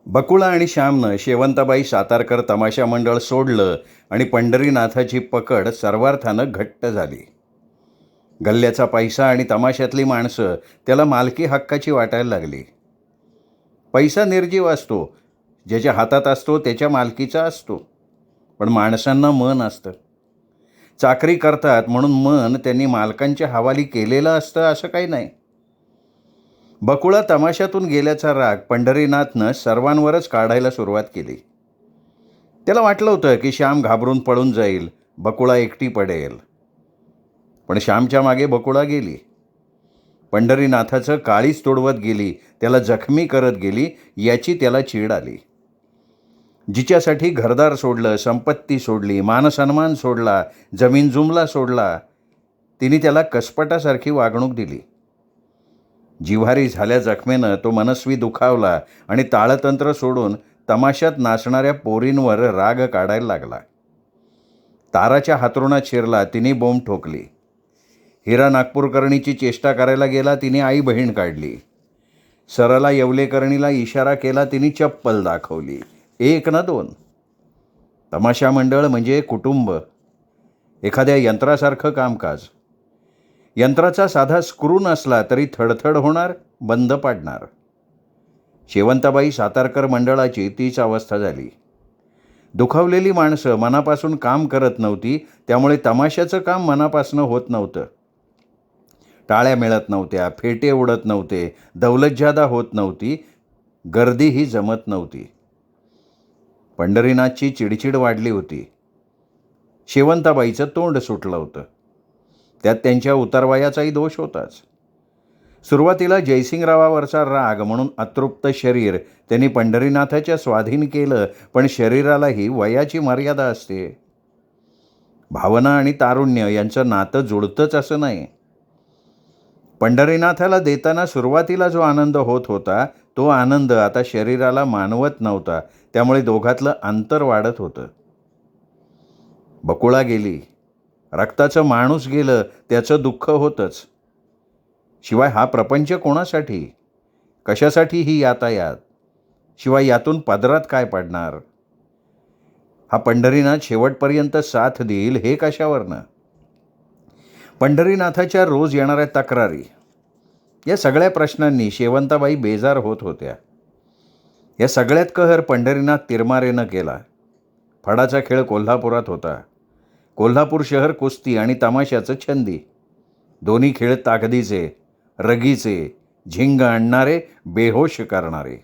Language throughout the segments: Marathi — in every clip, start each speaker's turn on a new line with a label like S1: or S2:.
S1: बकुळा आणि श्यामनं शेवंताबाई सातारकर तमाशा मंडळ सोडलं आणि पंढरीनाथाची पकड सर्वार्थानं घट्ट झाली. गल्ल्याचा पैसा आणि तमाशातली माणसं त्याला मालकी हक्काची वाटायला लागली. पैसा निर्जीव असतो, ज्याच्या हातात असतो त्याच्या मालकीचा असतो, पण माणसांना मन असतं. चाकरी करतात म्हणून मन त्यांनी मालकांच्या हवाली केलेलं असतं असं काही नाही. बकुळा तमाशातून गेल्याचा राग पंढरीनाथनं सर्वांवरच काढायला सुरुवात केली. त्याला वाटलं होतं की श्याम घाबरून पळून जाईल, बकुळा एकटी पडेल. पण श्यामच्या मागे बकुळा गेली. पंढरीनाथाचं काळीच तोडवत गेली, त्याला जखमी करत गेली. याची त्याला चीड आली. जिच्यासाठी घरदार सोडलं, संपत्ती सोडली, मानसन्मान सोडला, जमीन जुमला सोडला, तिने त्याला कसपटासारखी वागणूक दिली. जिव्हारी झाल्या जखमेनं तो मनस्वी दुखावला आणि ताळतंत्र सोडून तमाशात नाचणाऱ्या पोरींवर राग काढायला लागला. ताराच्या हातरुणात शिरला, तिने बोंब ठोकली. हिरा नागपूरकर्णीची चेष्टा करायला गेला, तिने आई बहीण काढली. सरला येवलेकर्णीला इशारा केला, तिने चप्पल दाखवली. एक ना दोन. तमाशा मंडळ म्हणजे कुटुंब, एखाद्या यंत्रासारखं कामकाज. यंत्राचा साधा स्क्रू नसला तरी थडथड होणार, बंद पाडणार. शेवंताबाई सातारकर मंडळाची तीच अवस्था झाली. दुखावलेली माणसं मनापासून काम करत नव्हती, त्यामुळे तमाशाचं काम मनापासून होत नव्हतं. टाळ्या मिळत नव्हत्या, फेटे उडत नव्हते, दौलतजादा होत नव्हती, गर्दीही जमत नव्हती. पंढरीनाथची चिडचिड वाढली होती. शेवंताबाईचं तोंड सुटलं होतं. त्यात त्यांच्या उतारवयाचाही दोष होताच. सुरुवातीला जयसिंगरावावरचा राग म्हणून अतृप्त शरीर त्यांनी पंढरीनाथाच्या स्वाधीन केलं, पण शरीरालाही वयाची मर्यादा असते. भावना आणि तारुण्य यांचं नातं जुळतंच असं नाही. पंढरीनाथाला देताना सुरुवातीला जो आनंद होत होता, तो आनंद आता शरीराला मानवत नव्हता, त्यामुळे दोघातलं अंतर वाढत होतं. बकुळा गेली, रक्ताचं माणूस गेलं, त्याचं दुःख होतंच. शिवाय हा प्रपंच कोणासाठी, कशासाठी ही यातायात? शिवाय यातून पदरात काय पडणार? हा पंढरीनाथ शेवटपर्यंत साथ देईल हे कशावरनं? पंढरीनाथाच्या रोज येणाऱ्या तक्रारी, या सगळ्या प्रश्नांनी शेवंताबाई बेजार होत होत्या. या सगळ्यात कहर पंढरीनाथ तिरमारेनं केला. फडाचा खेळ कोल्हापुरात होता. कोल्हापूर शहर कुस्ती आणि तमाशाचं छंदी. दोन्ही खेळ ताकदीचे, रगीचे, झिंग आणणारे, बेहोश करणारे.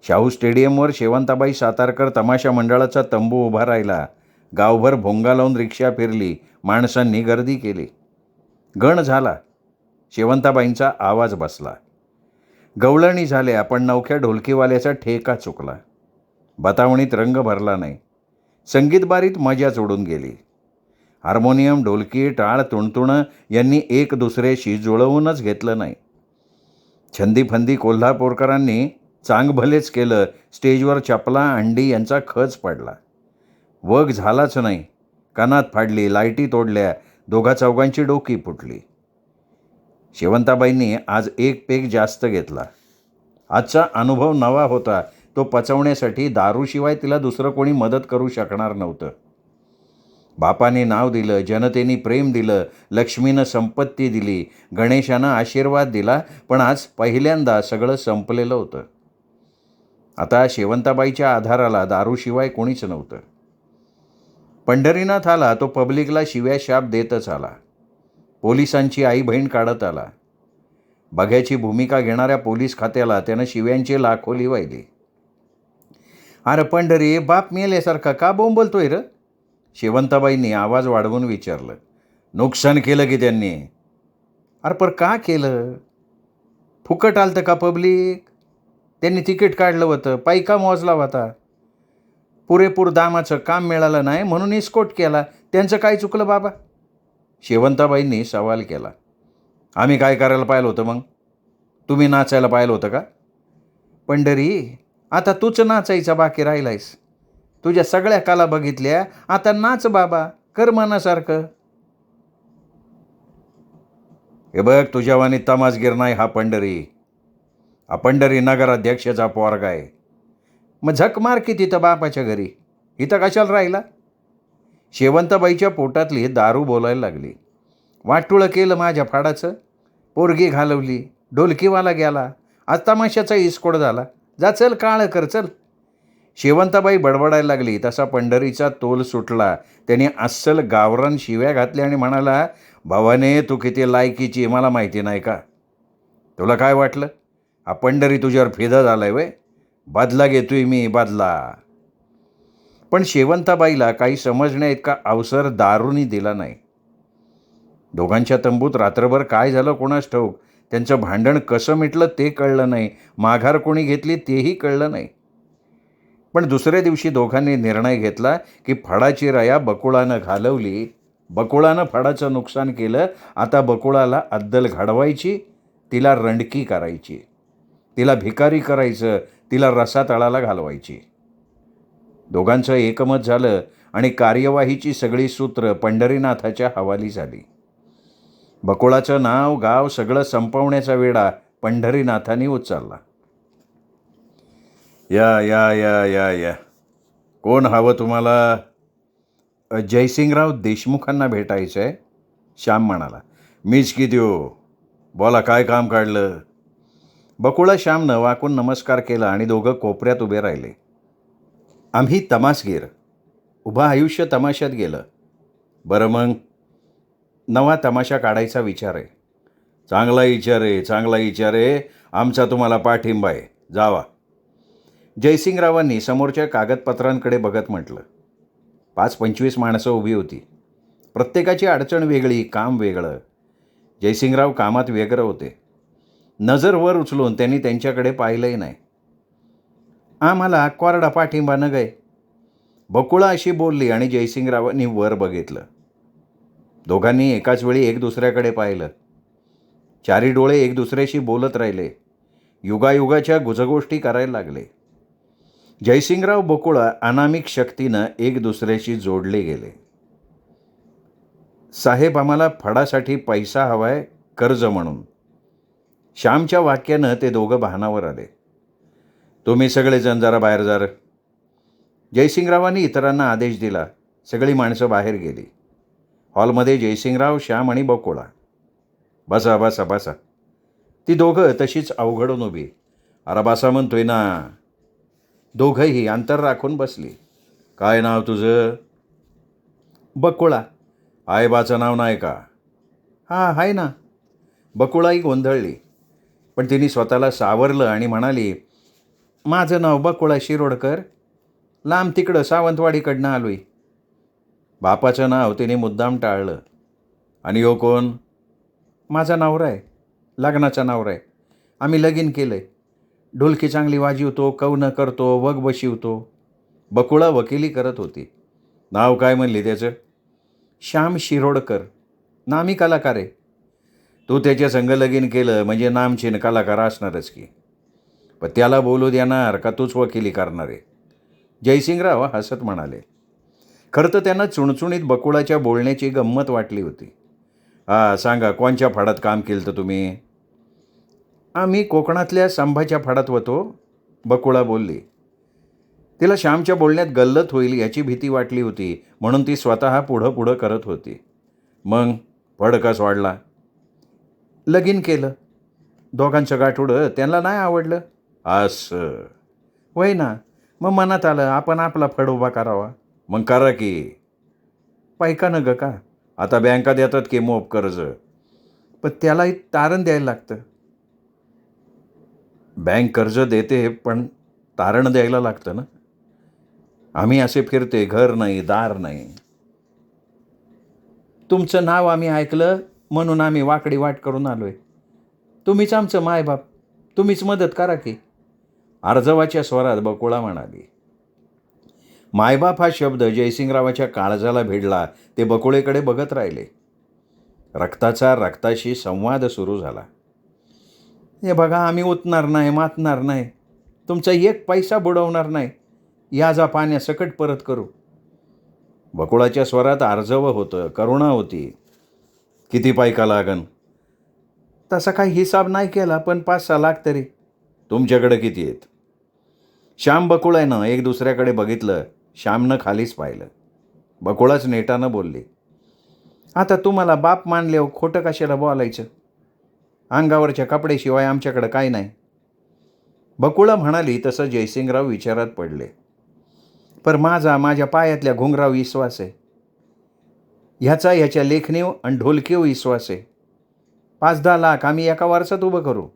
S1: शाहू स्टेडियमवर शेवंताबाई सातारकर तमाशा मंडळाचा तंबू उभा राहिला. गावभर भोंगा लावून रिक्षा फिरली, माणसांनी गर्दी केली. गण झाला. शेवंताबाईंचा आवाज बसला. गवळणी झाल्या, पण नवख्या ढोलकीवाल्याचा ठेका चुकला. बतावणीत रंग भरला नाही. संगीत बारीत मजाच उडून गेली. हार्मोनियम, ढोलकी, टाळ, तुणतुणं यांनी एक दुसऱ्याशी जुळवूनच घेतलं नाही. छंदीफंदी कोल्हापूरकरांनी चांगभलेच केलं. स्टेजवर चपला, अंडी यांचा खच पडला. वग झालाच नाही. कानात फाडली, लाईटी तोडल्या, दोघा चौघांची डोकी फुटली. शेवंताबाईंनी आज एक पेग जास्त घेतला. आजचा अनुभव नवा होता. तो पचवण्यासाठी दारूशिवाय तिला दुसरं कोणी मदत करू शकणार नव्हतं. बापाने नाव दिलं, जनतेने प्रेम दिलं, लक्ष्मीनं संपत्ती दिली, गणेशानं आशीर्वाद दिला, पण आज पहिल्यांदा सगळं संपलेलं होतं. आता शेवंताबाईच्या आधाराला दारूशिवाय कोणीच नव्हतं. पंढरीनाथ आला, तो पब्लिकला शिव्या शाप देतच आला. पोलिसांची आई बहीण काढत आला. बघ्याची भूमिका घेणाऱ्या पोलीस खात्याला त्यानं शिव्यांची लाखोली वाहिली. अरे पंढरी, बाप मेल्यासारखा का बोंबलतोय र? शेवंताबाईंनी आवाज वाढवून विचारलं. नुकसान केलं की त्यांनी. अरे पर का केलं? फुकट आलतं का पब्लिक? त्यांनी तिकीट काढलं होतं, पैका मोजला होता, पुरेपूर दामाचं काम मिळालं नाही म्हणून इस्कोट केला. त्यांचं काय चुकलं बाबा? शेवंताबाईंनी सवाल केला. आम्ही काय करायला पाहिलं होतं मग? तुम्ही नाचायला पाहिलं होतं का? पंढरी, आता तूच नाचायचा बाकी राहिलायस. तुझ्या सगळ्या कला बघितल्या, आता नाच बाबा, कर मनासारखं. हे बघ, तुझ्यावानी तमासगीर नाही हा पंढरी. हा पंढरी नगराध्यक्षाचा पोरगा आहे. मग झक मार की तिथं बापाच्या घरी, इथं कशाला राहिला? शेवंताबाईच्या पोटातली दारू बोलायला लागली. वाटुळं केलं माझ्या फाडाचं, पोरगी घालवली, ढोलकीवाला गेला, आज तमाशाचा इसकोड झाला. जा चल, काळं कर चल. शेवंताबाई बडबडायला लागली तसा पंढरीचा तोल सुटला. त्याने अस्सल गावरान शिव्या घातल्या आणि म्हणाला, भावाने तू किती लायकीची मला माहिती नाही का? तुला काय वाटलं हा पंढरी तुझ्यावर फिदा झालाय वय? बदला घेतोय मी, बदला. पण शेवंताबाईला काही समजण्या इतका अवसर दारूनी दिला नाही. दोघांच्या तंबूत रात्रभर काय झालं कोणास ठाऊक. त्यांचं भांडण कसं मिटलं ते कळलं नाही, माघार कोणी घेतली तेही कळलं नाही. पण दुसऱ्या दिवशी दोघांनी निर्णय घेतला की फडाची राया बकुळानं घालवली, बकुळानं फडाचं नुकसान केलं, आता बकुळाला अद्दल घडवायची, तिला रंडकी करायची, तिला भिकारी करायचं, तिला रसातळाला घालवायची. दोघांचं एकमत झालं आणि कार्यवाहीची सगळी सूत्र पंढरीनाथाच्या हवाली झाली. बकुळाचं नाव गाव सगळं संपवण्याचा वेढा पंढरीनाथांनी उचलला. या या या या या कोण हवं तुम्हाला? जयसिंगराव देशमुखांना भेटायचं आहे, श्याम म्हणाला. मीच की देऊ, बोला काय काम काढलं? बकुळा श्यामनं वाकून नमस्कार केला आणि दोघं कोपऱ्यात उभे राहिले. आम्ही तमासगीर, उभं आयुष्य तमाशात गेलं. बरं मग? नवा तमाशा काढायचा विचार आहे. चांगला विचार आहे, चांगला विचार आहे. आमचा तुम्हाला पाठिंबा आहे, जावा. जयसिंगरावांनी समोरच्या कागदपत्रांकडे बघत म्हटलं. 5-25 माणसं उभी होती. प्रत्येकाची अडचण वेगळी, काम वेगळं. जयसिंगराव कामात व्यग्र होते. नजर वर उचलून त्यांनी त्यांच्याकडे पाहिलंही नाही. आम्हाला कोरडा पाठिंबा न गय, बकुळा अशी बोलली आणि जयसिंगरावांनी वर बघितलं. दोघांनी एकाच वेळी एक दुसऱ्याकडे पाहिलं. चारी डोळे एक दुसऱ्याशी बोलत राहिले. युगायुगाच्या गुजगोष्टी करायला लागले. जयसिंगराव बकुळा अनामिक शक्तीनं एक दुसऱ्याशी जोडले गेले. साहेब, आम्हाला फडासाठी पैसा हवाय, कर्ज म्हणून. श्यामच्या वाक्यानं ते दोघं भानावर आले. तुम्ही सगळेजण जरा बाहेर जा. जयसिंगरावांनी इतरांना आदेश दिला. सगळी माणसं बाहेर गेली. हॉलमध्ये जयसिंगराव, श्याम आणि बकुळा. बसा बसा बसा. ती दोघं तशीच अवघडून उभी. अरे बसा म्हणतोय ना. दोघंही अंतर राखून बसली. काय नाव तुझं? बकुळा. आईबाचं नाव नाही का? हां आहे ना. बकुळाही गोंधळली, पण तिने स्वतःला सावरलं आणि म्हणाली, माझं नाव बकुळा शिरोडकर, लांब तिकडं सावंतवाडीकडनं आलोय. बापाचं नाव तिने मुद्दाम टाळलं. आणि हो कोण? माझा नवरा आहे, लग्नाचा नवरा आहे. आम्ही लगीन केलं आहे. ढोलकी चांगली वाजवतो, कवनं करतो, वग बशिवतो. बकुळा वकिली करत होती. नाव काय म्हणली त्याचं? श्याम शिरोडकर, नामी कलाकार आहे. तू त्याच्या संग लगीन केलं म्हणजे नामचीन कलाकार असणारच की. पण त्याला बोलू देणार का तूच वकिली करणार आहे? जयसिंगराव हसत म्हणाले. खरं तर त्यांना चुणचुणीत बकुळाच्या बोलण्याची गंमत वाटली होती. हां सांगा, कोणच्या फाडात काम केलं तर तुम्ही? आम्ही कोकणातल्या संभाच्या फाडात होतो, बकुळा बोलली. तिला श्यामच्या बोलण्यात गल्लत होईल याची भीती वाटली होती, म्हणून ती स्वतः पुढं करत होती. मग फड का सोडला? लगीन केलं. दोघांचं गाठोडं त्यांना नाही आवडलं. असं होय ना. मग मनात आलं आपण आपला फड उभा करावा. मग करा की. पैका न ग का? आता बँका देतात की मोप कर्ज, पण त्यालाही तारण द्यायला लागतं. बँक कर्ज देते पण तारण द्यायला लागतं ना. आम्ही असे फिरते, घर नाही, दार नाही. तुमचं नाव आम्ही ऐकलं म्हणून आम्ही वाकडी वाट करून आलोय. तुम्हीच आमचं मायबाप, तुम्हीच मदत करा की. अर्जवाच्या स्वरात बकुळा म्हणाली. मायबाप हा शब्द जयसिंगरावाच्या काळजाला भिडला. ते बकुळेकडे बघत राहिले. रक्ताचा रक्ताशी संवाद सुरू झाला. हे बघा, आम्ही उतणार नाही, मातणार नाही, तुमचा एक पैसा बुडवणार नाही, याजा पाण्यासकट परत करू. बकुळाच्या स्वरात आर्जव होतं, करुणा होती. किती पैका लागन? तसा काही हिसाब नाही केला, पण 5-6 लाख तरी. तुमच्याकडे किती आहेत? श्याम बकुळानं एक दुसऱ्याकडे बघितलं. श्यामनं खालीच पाहिलं. बकुळाच नेटानं बोलली, आता तुम्हाला बाप मानले हो, खोटं कशाला बोलायचं? अंगावरच्या कपड्याशिवाय आमच्याकडं काय नाही. बकुळा म्हणाली तसं जयसिंगराव विचारात पडले. पर माझ्या पायातल्या घुंगराव विश्वास आहे. ह्याच्या लेखणीव आणि ढोलकीव विश्वास आहे. 5-10 लाख आम्ही एका वर्षात उभं करू.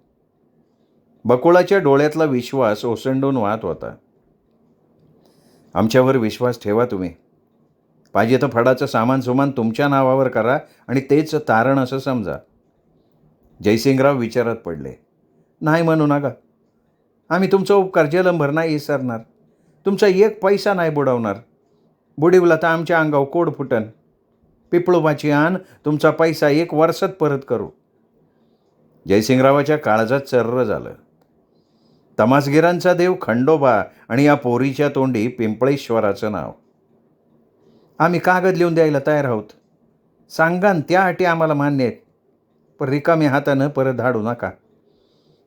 S1: बकुळाच्या डोळ्यातला विश्वास ओसंडून वाहत होता. आमच्यावर विश्वास ठेवा तुम्ही. पाहिजे तर फडाचं सामान तुमच्या नावावर करा आणि तेच तारण असं समजा. जयसिंगराव विचारात पडले. नाही म्हणू नका. आम्ही तुमचा उपकार जलंभर नाही विसरणार. तुमचा एक पैसा नाही बुडवणार. बुडीवला तर आमच्या अंगावर कोड फुटन. पिपळोबाची आण तुमचा पैसा 1 वर्षात परत करू. जयसिंगरावाच्या काळजात चर्र झालं. तमासगिरांचा देव खंडोबा आणि या पोरीच्या तोंडी पिंपळेश्वराचं नाव. आम्ही कागद लिहून द्यायला तयार आहोत. सांगा त्या अटी आम्हाला मान्य आहेत. पण रिकाम्या हातानं परत धाडू नका.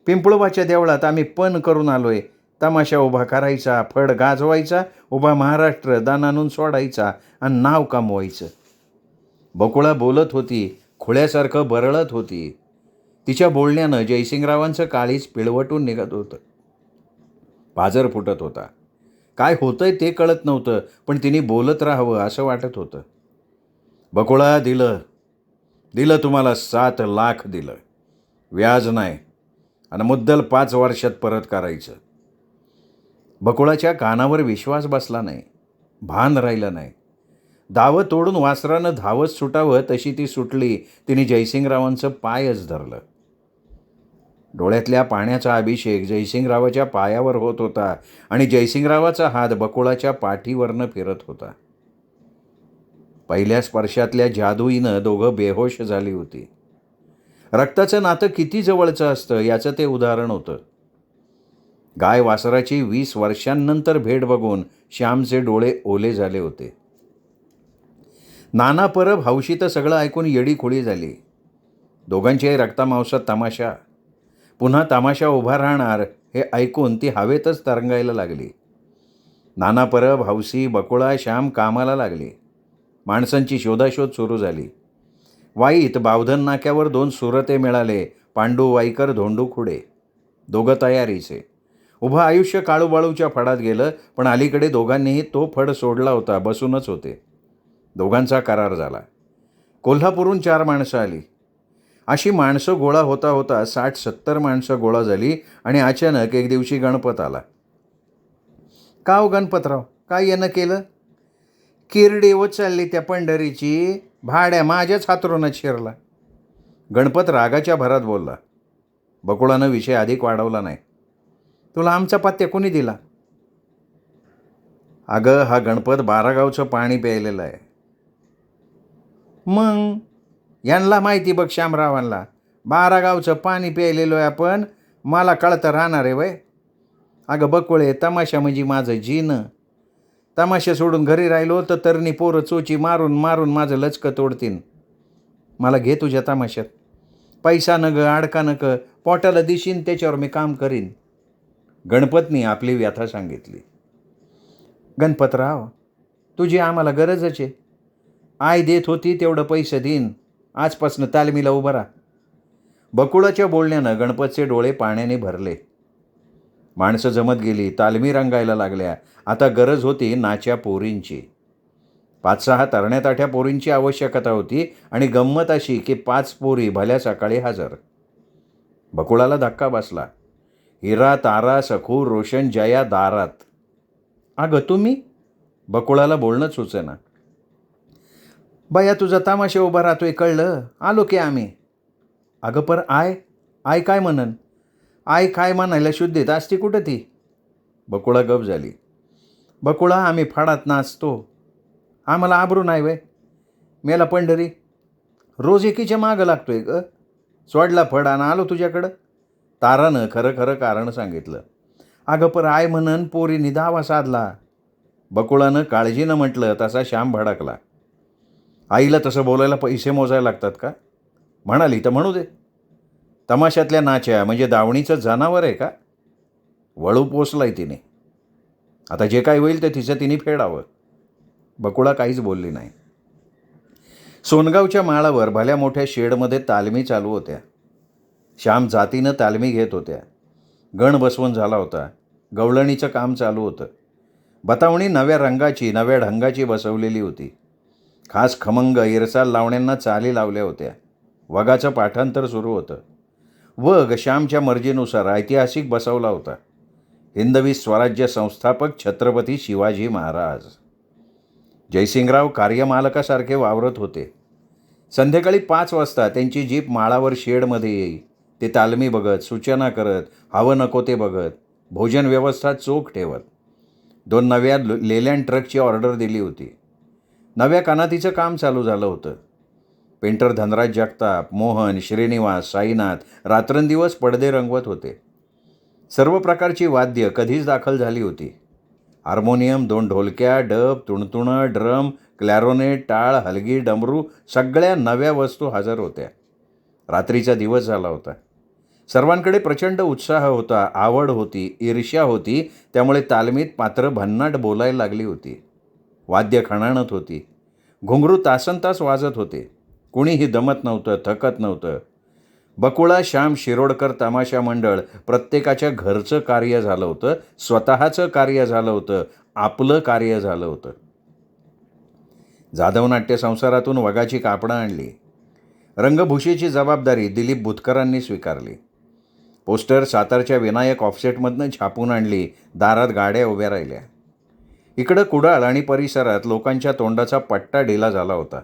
S1: पिंपळोबाच्या देवळात आम्ही पण करून आलोय. तमाशा उभा करायचा, फड गाजवायचा, उभा महाराष्ट्र दान आणून सोडायचा आणि नाव कमवायचं. बकुळा बोलत होती, खुळ्यासारखं बरळत होती. तिच्या बोलण्यानं जयसिंगरावांचं काळीज पिळवटून निघत होतं. पाजर फुटत होता. काय होतंय ते कळत नव्हतं, पण तिने बोलत राहावं असं वाटत होतं. बकुळा, दिलं तुम्हाला 7 लाख दिलं. व्याज नाही आणि मुद्दल 5 वर्षात परत करायचं. बकुळाच्या कानावर विश्वास बसला नाही. भान राहिलं नाही. दावं तोडून वासरानं धावत सुटावं तशी ती सुटली. तिने जयसिंगरावांचं पायच धरलं. डोळ्यातल्या पाण्याचा अभिषेक जयसिंगरावाच्या पायावर होत होता आणि जयसिंगरावाचा हात बकुळाच्या पाठीवरनं फिरत होता. पहिल्या स्पर्शातल्या जादूईनं दोघं बेहोश झाली होती. रक्ताचं नातं किती जवळचं असतं याचं ते उदाहरण होतं. गाय वासराची 20 वर्षांनंतर भेट बघून श्यामचे डोळे ओले झाले होते. नाना परब हौशीतं सगळं ऐकून येडीखोळी झाली. दोघांच्याही रक्तामांसात तमाशा. पुन्हा तमाशा उभा राहणार हे ऐकून ती हवेतच तरंगायला लागली. नाना परब, हौसी, बकुळा, श्याम कामाला लागली. माणसांची शोधाशोध सुरू झाली. वाईत बावधन नाक्यावर 2 सुरते मिळाले. पांडू वाईकर, धोंडू खुडे. दोघं तयारीचे. उभं आयुष्य काळूबाळूच्या फडात गेलं, पण अलीकडे दोघांनीही तो फड सोडला होता. बसूनच होते. दोघांचा करार झाला. कोल्हापूरहून 4 माणसं आली. अशी माणसं गोळा होता होता 60-70 माणसं गोळा झाली आणि अचानक एक दिवशी गणपत आला. का हो गणपतराव, काय येणं केलं? किरडी उचलली त्या पंढरीची, भाड्या माझ्याच हातरूनच शिरला. गणपत रागाच्या भरात बोलला. बकुळानं विषय अधिक वाढवला नाही. तुला आमचा पत्त्या कोणी दिला? अगं, हा गणपत 12 गावचं पाणी प्यायलेलं आहे. मग यांना माहिती बघ श्यामरावांना. 12 गावचं पाणी प्यायलेलो आहे आपण. मला कळतं राहणार आहे वय. अगं बकुळे, तमाशा म्हणजे माझं जीनं. तमाशा सोडून घरी राहिलो तर तरणी पोरं चोची मारून मारून माझं लचकं तोडतीन. मला घे तुझ्या तमाशात. पैसा न ग, अडका न ग, पोटाला दिशीन त्याच्यावर मी काम करीन. गणपतनी आपली व्यथा सांगितली. गणपतराव, तुझी आम्हाला गरजच आहे. आई देत होती तेवढं पैसे देईन. आजपासनं तालमीला उभं राहा. बकुळाच्या बोलण्यानं गणपतचे डोळे पाण्याने भरले. माणसं जमत गेली. तालमी रंगायला लागल्या. आता गरज होती नाच्या पोरींची. 5-6 तरण्या-ताठ्या पोरींची आवश्यकता होती आणि गंमत अशी की 5 पोरी भल्या सकाळी हजर. बकुळाला धक्का बसला. हिरा, तारा, सखू, रोशन, जया दारात. अगं तुम्ही? बकुळाला बोलणं सुचेना. बया, तुझा तमाशा उभा राहतोय कळलं. आलो की आम्ही. अगं पर आय काय म्हणन? आई काय म्हणायला शुद्धीत असती कुठं ती? बकुळा गप झाली. बकुळा, आम्ही फडात नाचतो. आम्हाला आबरू नाही वय. मेला पंढरी. रोज एकीच्या मागं लागतोय ग. सोडला फड आणि आलो तुझ्याकडं. तारानं खरं खरं कारण सांगितलं. अगं पर आय म्हणन पोरीने दावा साधला. बकुळानं काळजीनं म्हटलं. तसा श्याम भडकला. आईला तसं बोलायला पैसे मोजायला लागतात का? म्हणाली तर म्हणू दे. तमाशातल्या नाच्या म्हणजे दावणीचं जनावर आहे का? वळू पोचलाय तिने. आता जे काय होईल ते तिचं तिने फेडावं. बकुळा काहीच बोलली नाही. सोनगावच्या माळावर भल्या मोठ्या शेडमध्ये तालमी चालू होत्या. श्याम जातीनं तालमी घेत होत्या. गण बसवून झाला होता. गवळणीचं काम चालू होतं. बतावणी नव्या रंगाची नव्या ढंगाची बसवलेली होती. खास खमंग इरसाल लावण्यांना चाली लावल्या होत्या. वगाचं पाठांतर सुरू होतं. वग श्यामच्या मर्जीनुसार ऐतिहासिक बसवला होता. हिंदवी स्वराज्य संस्थापक छत्रपती शिवाजी महाराज. जयसिंगराव कार्यमालकासारखे वावरत होते. संध्याकाळी 5 वाजता त्यांची जीप माळावर शेडमध्ये येई. ते तालमी बघत, सूचना करत, हवं नको ते बघत, भोजन व्यवस्था चोख ठेवत. 2 नव्या लेलँड ट्रकची ऑर्डर दिली होती. नव्या कानातीचं काम चालू झालं होतं. पेंटर धनराज जगताप, मोहन, श्रीनिवास, साईनाथ रात्रंदिवस पडदे रंगवत होते. सर्व प्रकारची वाद्य कधीच दाखल झाली होती. हार्मोनियम, 2 ढोलक्या, डब, तुणतुणं, ड्रम, क्लॅरोनेट, टाळ, हलगी, डमरू सगळ्या नव्या वस्तू हजर होत्या. रात्रीचा दिवस झाला होता. सर्वांकडे प्रचंड उत्साह होता, आवड होती, ईर्ष्या होती. त्यामुळे तालमीत पात्र भन्नाट बोलायला लागली होती. वाद्य खणाणत होती. घुंगरू तासनतास वाजत होते. कुणीही दमत नव्हतं, थकत नव्हतं. बकुळा, श्याम, शिरोडकर तमाशा मंडळ प्रत्येकाच्या घरचं कार्य झालं होतं, स्वतःचं कार्य झालं होतं, आपलं कार्य झालं होतं. जाधव नाट्य संसारातून वगाची कापडं आणली. रंगभूषेची जबाबदारी दिलीप बुतकरांनी स्वीकारली. पोस्टर सातारच्या विनायक ऑफसेटमधनं छापून आणली. दारात गाड्या उभ्या राहिल्या. इकडं कुडाळ आणि परिसरात लोकांच्या तोंडाचा पट्टा ढिला झाला होता.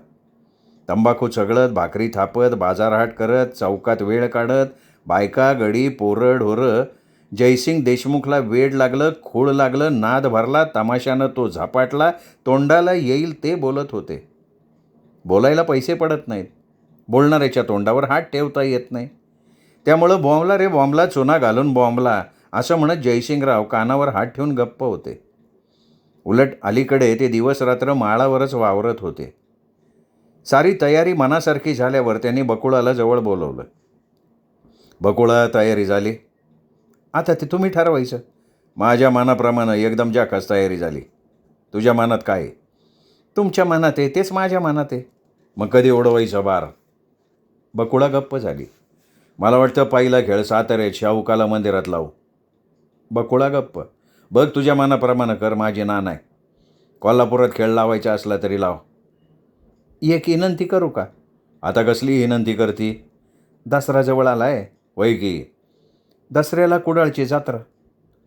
S1: तंबाखू चगळत, भाकरी थापत, बाजारहाट करत, चौकात वेळ काढत, बायका, गडी, पोरं, ढोरं. जयसिंग देशमुखला वेड लागलं, खूळ लागलं, नाद भरला, तमाशानं तो झपाटला. तोंडाला येईल ते बोलत होते. बोलायला पैसे पडत नाहीत. बोलणाऱ्याच्या तोंडावर हात ठेवता येत नाही. त्यामुळं बॉम्बला रे बॉम्बला, चुना घालून बॉम्बला असं म्हणत जयसिंगराव कानावर हात ठेवून गप्प होते. उलट अलीकडे ते दिवस रात्र माळावरच वावरत होते. सारी तयारी मनासारखी झाल्यावर त्यांनी बकुळाला जवळ बोलवलं. बकुळा, तयारी झाली? आता ते तुम्ही ठरवायचं. माझ्या मनाप्रमाणे एकदम जाखच तयारी झाली. तुझ्या मनात काय आहे? तुमच्या मनात आहे तेच माझ्या मनात आहे. मग कधी उडवायचं बार? बकुळा गप्प झाली. मला वाटतं पहिला खेळ साताऱ्यात शाहूकाला मंदिरात लावू. बकुळा गप्प. बघ, तुझ्या मनाप्रमाणे कर, माझी ना नाही. कोल्हापुरात खेळ लावायचा असला तरी लाव. एक विनंती करू का? आता कसली विनंती करती? दसरा जवळ आलाय. वय की? दसऱ्याला कुडाळची जत्रा,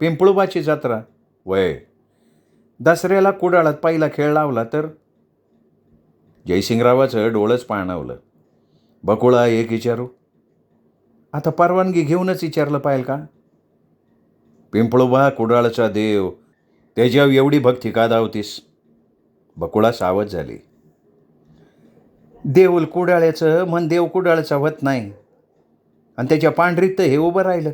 S1: पिंपळुबाची जत्रा. वय. दसऱ्याला कुडाळात पहिला खेळ लावला तर? जयसिंगरावाचं डोळंच पाणावलं. बकुळा, एक विचारू? आता परवानगी घेऊनच विचारलं पाहिजे का? पिंपळुबा कुडाळचा देव, त्याच्यावर एवढी भक्ती का धावतीस? बकुळा सावध झाली. देऊल कुडाळ्याचं मन देव कुडाळचा होत नाही. आणि त्याच्या पांढरीत हे उभं राहिलं.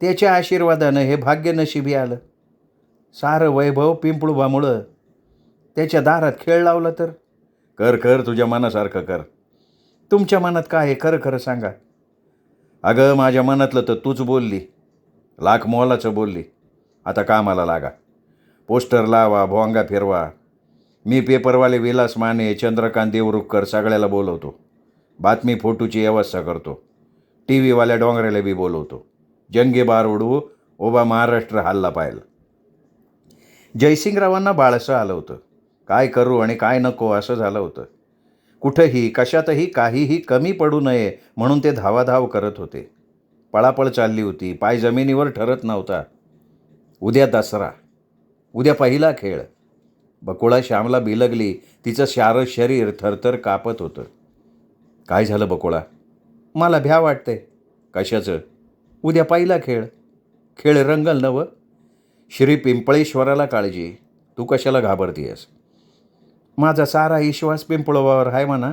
S1: त्याच्या आशीर्वादानं हे भाग्य नशिबी आलं. सारं वैभव पिंपळुबामुळं. त्याच्या दारात खेळ लावला तर? कर कर, तुझ्या मनासारखं कर. तुमच्या मनात काय आहे खरं खरं सांगा. अगं, माझ्या मनातलं तर तूच बोलली. लाख मोलाचं बोलली. आता कामाला लागा. पोस्टर लावा, भोंगा फिरवा. मी पेपरवाले विलास माने, चंद्रकांत देवरुखकर सगळ्याला बोलवतो. बातमी फोटोची व्यवस्था करतो. टी व्हीवाल्या डोंगऱ्याला बी बोलवतो. जंगे बार उडवू, उभा महाराष्ट्र हल्ला पाहिलं. जयसिंगरावांना बाळसं आलं होतं. काय करू आणि काय नको असं झालं होतं. कुठंही कशातही काहीही कमी पडू नये म्हणून ते धावाधाव करत होते. पळापळ चालली होती. पाय जमिनीवर ठरत नव्हता. उद्या दसरा, उद्या पहिला खेळ. बकुळा श्यामला बिलगली. तिचं सारं शरीर थरथर कापत होतं. काय झालं बकुळा? मला भ्या वाटते. कशाचं? उद्या पहिला खेळ. खेळ रंगल नवं. श्री पिंपळेश्वराला काळजी. तू कशाला घाबरतीयस? माझा सारा विश्वास पिंपळोबावर आहे म्हणा,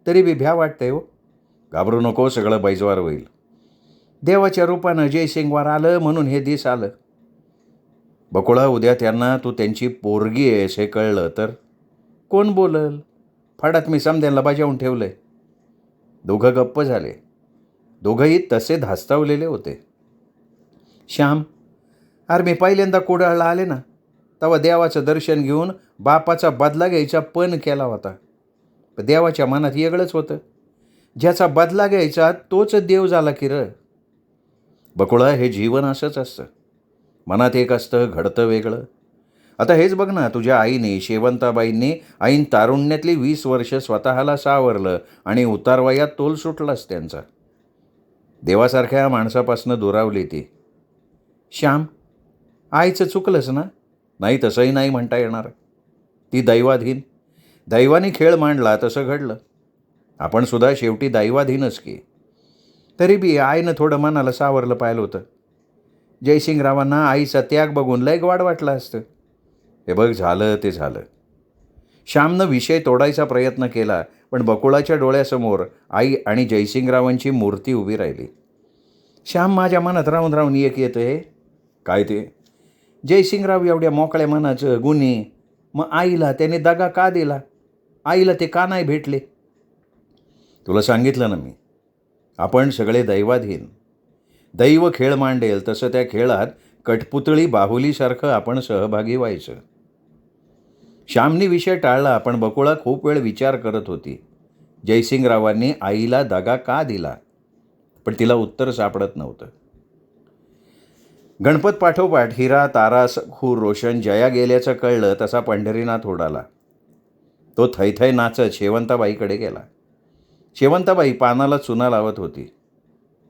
S1: तरी बी भ्या वाटते हो. घाबरू नको, सगळं बैजवार होईल. देवाच्या रूपानं जयसिंगवार आलं म्हणून हे दिस आलं. बकुळा, उद्या त्यांना तू त्यांची पोरगी आहेस हे कळलं तर? कोण बोलल? फाडात मी समद्यांना बजावून ठेवलंय. दोघं गप्प झाले. दोघंही तसे धास्तावलेले होते. श्याम, अरे मी पहिल्यांदा कुडाळला आले ना, तेव्हा देवाचं दर्शन घेऊन बापाचा बदला घ्यायचा पण केला होता. पण देवाच्या मनात वेगळंच होतं. ज्याचा बदला घ्यायचा तोच देव झाला की र. बकुळा, हे जीवन असंच असतं. मनात एक असतं, घडतं वेगळं. आता हेच बघ ना, तुझ्या आईने, शेवंताबाईंनी ऐन तारुण्यातली 20 वर्ष स्वतःला सावरलं आणि उतारवयात तोल सुटलाच त्यांचा. देवासारख्या माणसापासून दुरावली ती. श्याम, आईचं चुकलंच ना? नाही, तसंही नाही म्हणता येणार. ती दैवाधीन. दैवाने खेळ मांडला तसं घडलं. आपण सुद्धा शेवटी दैवाधीनच की. तरी बी आईनं थोडं मनाला सावरलं पाहिलं होतं. जयसिंगरावांना आईचा त्याग बघून लय वाढ वाटलं असतं. हे बघ, झालं ते झालं. श्यामनं विषय तोडायचा प्रयत्न केला, पण बकुळाच्या डोळ्यासमोर आई आणि जयसिंगरावांची मूर्ती उभी राहिली. श्याम, माझ्या मनात राहून राहून एक येतंय. काय ते? जयसिंगराव एवढ्या मोकळ्या मनाचं, गुणी, मग आईला त्याने दगा का दिला? आईला ते का नाही भेटले? तुला सांगितलं ना मी, आपण सगळे दैवाधीन. दैव खेळ मांडेल तसं त्या खेळात कठपुतळी बाहुलीसारखं आपण सहभागी व्हायचं. श्यामनी विषय टाळला, पण बकुळा खूप वेळ विचार करत होती. जयसिंगरावांनी आईला दगा का दिला? पण तिला उत्तर सापडत नव्हतं. गणपत पाठोपाठ हिरा, तारा, सखू, रोशन, जया गेल्याचं कळलं तसा पंढरीनाथ उडाला. तो थैथै नाचत शेवंताबाईकडे गेला. शेवंताबाई पानाला चुना लावत होती.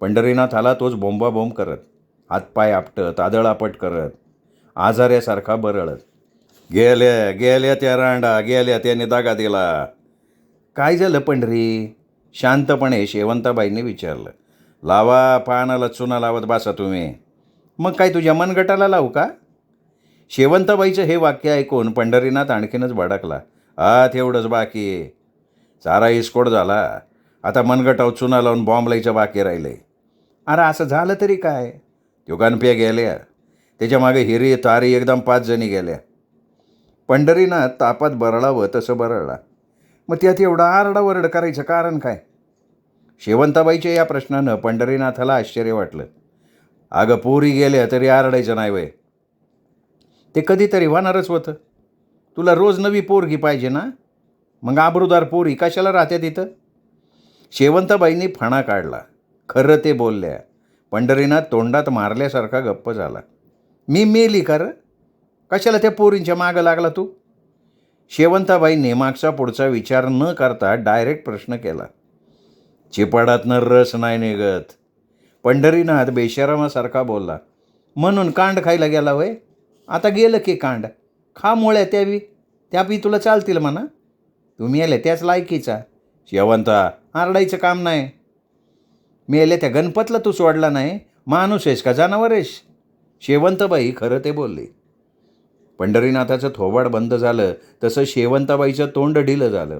S1: पंढरीनाथ आला तोच बोंबाबोंब करत, हातपाय आपटत, आदळापट करत, आजाऱ्यासारखा बरळत. गेल्या गेल्या त्या रांडा, गेल्या त्याने दागा दिला. काय झालं पंढरी? शांतपणे शेवंताबाईंनी विचारलं. लावा, पानाला चुना लावत बसा तुम्ही. मग काय तुझ्या मनगटाला लावू का? शेवंताबाईचं हे वाक्य ऐकून पंढरीनाथ आणखीनच भडकला. तेवढंच बाकी. सारा इस्कोट झाला. आता मनगटावर चुना लावून बॉम्ब लायचं बाकी राहिले. अरे असं झालं तरी काय? तो गणप्या गेल्या, त्याच्या मागे हिरी, तारी एकदम 5 जणी गेल्या. पंढरीनाथ तापात बरळावं तसं बरळला. मग त्यात एवढा आरडाओरड करायचं कारण काय? शेवंताबाईच्या या प्रश्नानं पंढरीनाथाला आश्चर्य वाटलं. अगं, पोरी गेल्या तरी आरडायचं नाही वय. ते कधीतरी होणारच होतं. तुला रोज नवी पोरगी पाहिजे ना? मग आबरूदार पोरी कशाला राहत्या तिथं? शेवंताबाईंनी फणा काढला. खरं ते बोलल्या. पंढरीनाथ तोंडात मारल्यासारखा गप्प झाला. मी मेली का रं? कशाला त्या पोरींच्या मागं लागला तू? शेवंताबाईंनी मागचा पुढचा विचार न करता डायरेक्ट प्रश्न केला. चिपाडातनं रस नाही निघत. पंढरीनाथ बेशरमासारखा बोलला. म्हणून कांड खायला गेला वय? आता गेलं की कांड. खा मोळ्या त्यावी, त्यापी तुला चालतील म्हणा. तुम्ही आले त्याच लायकीचा. शेवंता, आरडायचं काम नाही. मेले त्या गणपतला तू सोडला नाही. माणूस आहेस का जनावर आहेस? शेवंताबाई खरं ते बोलली. पंढरीनाथाचं थोबाड बंद झालं तसं शेवंताबाईचं तोंड ढिलं झालं.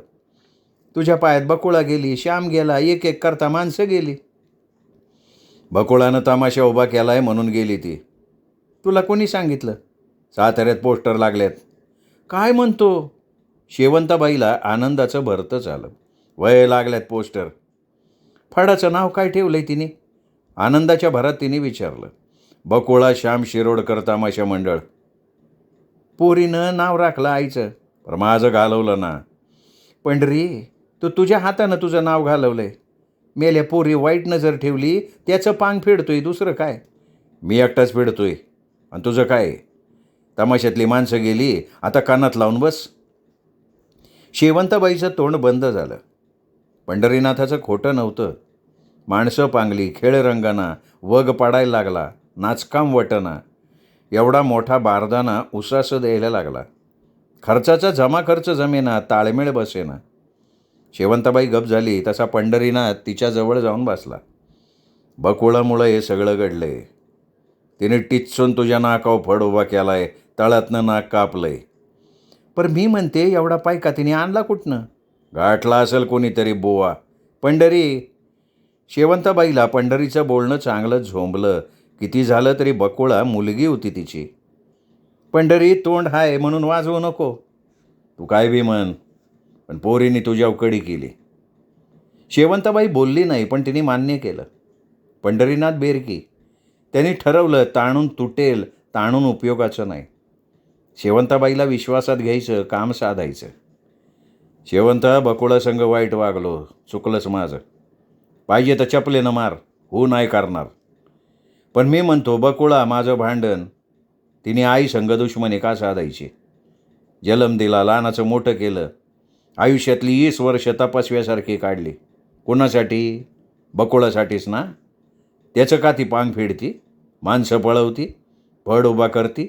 S1: तुझ्या पायात बकुळा गेली, श्याम गेला, एक एक करता माणसं गेली. बकुळानं तमाशा उभा केलाय म्हणून गेली ती. तुला कोणी सांगितलं? साताऱ्यात पोस्टर लागल्यात. काय म्हणतो? शेवंताबाईला आनंदाचं भरतं झालं. वय लागल्यात पोस्टर. फडाचं नाव काय ठेवलंय तिने? आनंदाच्या भरात तिने विचारलं. बकुळा श्याम शिरोडकर तमाशा मंडळ. पोरीनं नाव राखलं आईचं, पण माझं घालवलं ना. पंढरी, तू तुझ्या हातानं तुझं नाव घालवलंय. मेल्या पोरी वाईट नजर ठेवली त्याचं पांग फेडतोय, दुसरं काय? मी एकटाच फेडतोय. आणि तुझं काय? तमाशातली माणसं गेली, आता कानात लावून बस. शेवंताबाईचं तोंड बंद झालं. पंढरीनाथाचं खोटं नव्हतं. माणसं पांगली, खेळ रंगाना, वग पाडायला लागला, नाचकाम वटना. एवढा मोठा बारदाना उसास द्यायला लागला. खर्चाचा जमा खर्च जमेना, ताळमेळ बसेना. शेवंताबाई गप झाली तसा पंढरीनाथ तिच्याजवळ जाऊन बसला. बकुळामुळं हे सगळं घडलंय. तिने टिचून तुझ्या नाकावर फड उभा केलाय, तळातनं नाक कापलंय. पर मी म्हणते एवढा पायका तिने आणला कुठनं? गाठला असेल कोणीतरी बुवा. पंढरी. शेवंताबाईला पंढरीचं बोलणं चांगलं झोंबलं. किती झालं तरी बकुळा मुलगी होती तिची. पंढरी, तोंड हाय म्हणून वाजवू नको. तू काय बी म्हण, पण पोरीने तुझ्या उकडी केली. शेवंताबाई बोलली नाही, पण तिने मान्य केलं. पंढरीनाथ बेरकी. त्यांनी ठरवलं ताणून तुटेल, ताणून उपयोगाचं नाही. शेवंताबाईला विश्वासात घ्यायचं, काम साधायचं. शेवंत, बकुळासंग वाईट वागलो, चुकलंच माझं. पाहिजे तर चपलेनं मार, हो नाही करणार. पण मी म्हणतो, बकुळा माझं भांडण तिने आई संग दुश्मनी का साधायची? जन्म दिला, लहानाचं मोठं केलं, आयुष्यातली 20 वर्ष तपस्व्यासारखी काढली. कोणासाठी? बकुळासाठीच ना. त्याचं का ती पांग फेडती, माणसं पळवती, फड उभा करती?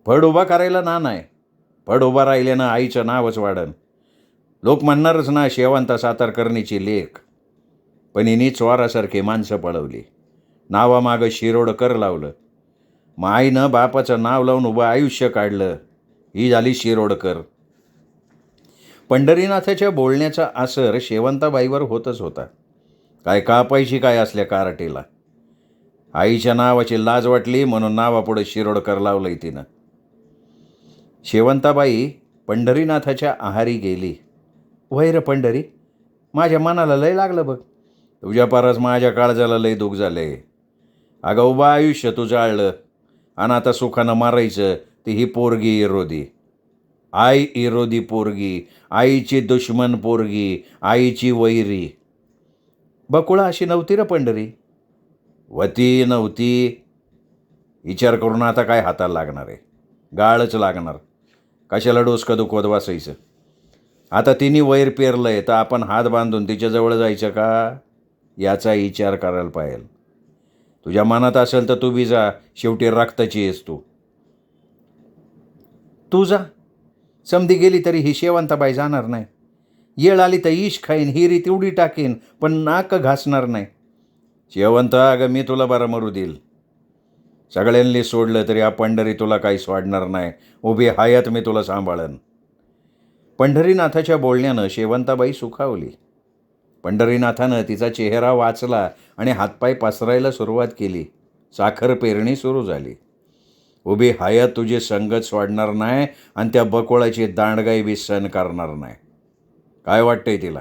S1: फड उभा करायला ना नाही, फड उभा राहिल्यानं आईचं नावच वाढन. लोक म्हणणारच ना, शेवंता सातारकर्णीची लेक. पण हिनी चोरासारखी माणसं पळवली, नावामागं शिरोड कर लावलं. मग आईनं बापाचं नाव लावून उभं आयुष्य काढलं. ही झाली शिरोडकर. पंढरीनाथाच्या बोलण्याचा असर शेवंताबाईवर होतच होता. काय कापायची काय असल्या कारटेला. आईच्या नावाची लाज वाटली म्हणून नावापुढे शिरोडकर लावलंय तिनं. शेवंताबाई पंढरीनाथाच्या आहारी गेली. वैर पंढरी, माझ्या मनाला लय लागलं बघ. तुझ्या पारच माझ्या काळजाला लय दुःख झालंय. अगं उभं आयुष्य तू जाळलं, आणि आता सुखानं मारायचं ती ही पोरगी इरोदी. आई इरोदी पोरगी, आईची दुश्मन पोरगी, आईची वैरी. बकुळा अशी नव्हती र पंढरी. वती नव्हती. विचार करून आता काय हाताला लागणार आहे? गाळच लागणार. कशाला डोसकं दुखवत बसायचं? आता तिने वैर पेरलंय तर आपण हात बांधून तिच्याजवळ जायचं का? याचा विचार करायला पाहिजे. तुझ्या मनात असेल तर तू बी जा, शेवटी रक्ताची आहेस तू. तू जा. समधी गेली तरी ही शेवंताबाई जाणार नाही. येळ आली तर ईश खाईन, हिरी तेवढी टाकीन, पण नाक घासणार नाही. शेवंत, अगं मी तुला बरं मरू देईल. सगळ्यांनी सोडलं तरी हा पंढरी तुला काही सोडणार नाही. उभी हयात मी तुला सांभाळन. पंढरीनाथाच्या बोलण्यानं शेवंताबाई सुखावली. पंढरीनाथानं तिचा चेहरा वाचला आणि हातपाय पसरायला सुरुवात केली. साखर पेरणी सुरू झाली. उभी हयात तुझी संगत सोडणार नाही आणि त्या बकोळाची दांडगाई बी सहन करणार नाही. काय वाटतंय तिला?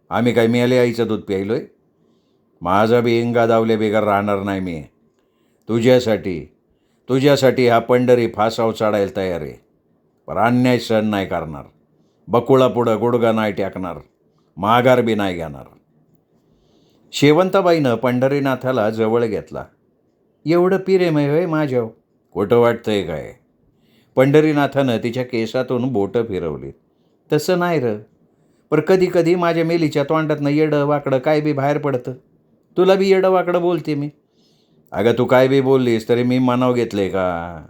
S1: आम्ही काय मेले आईचं दूध प्यायलोय? माझा बी इंगा दावल्या बेगर राहणार नाही मी. तुझ्यासाठी हा पंढरी फासाव चढायला तयार आहे. पण अन्याय सहन नाही करणार. बकुळापुढं गुडगा नाही टाकणार, माघार बी नाही घेणार. शेवंताबाईनं पंढरीनाथाला जवळ घेतला. एवढं प्रेमय होय माझ्यावर? खोटं वाटतंय काय? पंढरीनाथानं तिच्या केसातून बोटं फिरवली. तसं नाही र, पर कधी कधी माझ्या मेलीच्या तोंडातनं येडं वाकडं काय बी बाहेर पडतं. तुला बी येडं वाकडं बोलते मी. अगं तू काय बी बोललीस तरी मी मनाव घेतलंय का?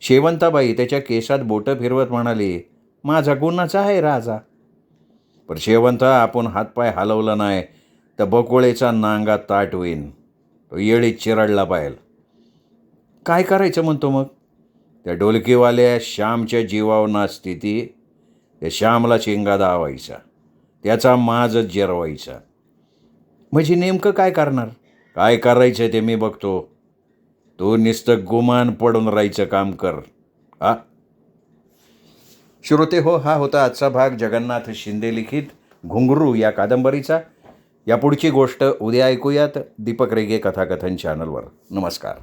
S1: शेवंताबाई त्याच्या केसात बोटं फिरवत म्हणाली, माझा गुन्हाचा आहे राजा. पण शेवंत, आपण हातपाय हलवला नाही तर बकोळेचा नांगा ताट होईन. तो येळीत चिरडला पाहिजे. काय करायचं म्हणतो मग? त्या ढोलकीवाल्या श्यामच्या जीवावर नाचती ती. त्या श्यामला शेंगा दावायचा, त्याचा माजच जिरवायचा. म्हणजे नेमकं काय करणार? काय करायचं ते मी बघतो. तू नुसतं गुमान पडून राहायचं काम कर. हा श्रोते हो, हा होता आजचा भाग जगन्नाथ शिंदे लिखित घुंगरू या कादंबरीचा. या पुढची गोष्ट उद्या ऐकूयात दीपक रेगे कथाकथन चॅनलवर. नमस्कार.